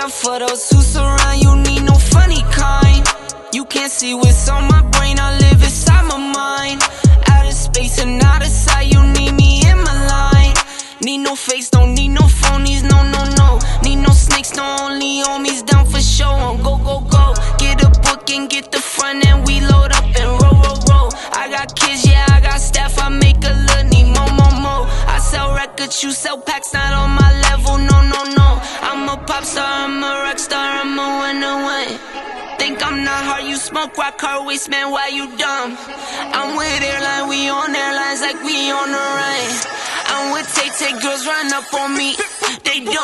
out for those who surround you, need no funny kind. You can't see what's on my brain, I live inside my mind. Out of space and out of sight, you need me in my line. Need no face, don't need no phonies, no, no, no. Need no snakes, no only homies, down for show. On go, go, go, get a book and get the front end, we load up and roll, roll, roll. I got kids, yeah, I got staff, I make a little, need more, more, more. I sell records, you sell packs, not on my level, no, no, no. I'm a pop star, I'm a rock star, I'm a winner. Think I'm not hard, you smoke rock, hard waste, man, why you dumb? I'm with airline, we on airlines like we on the run. I'm with Tay, girls run up on me, they don't.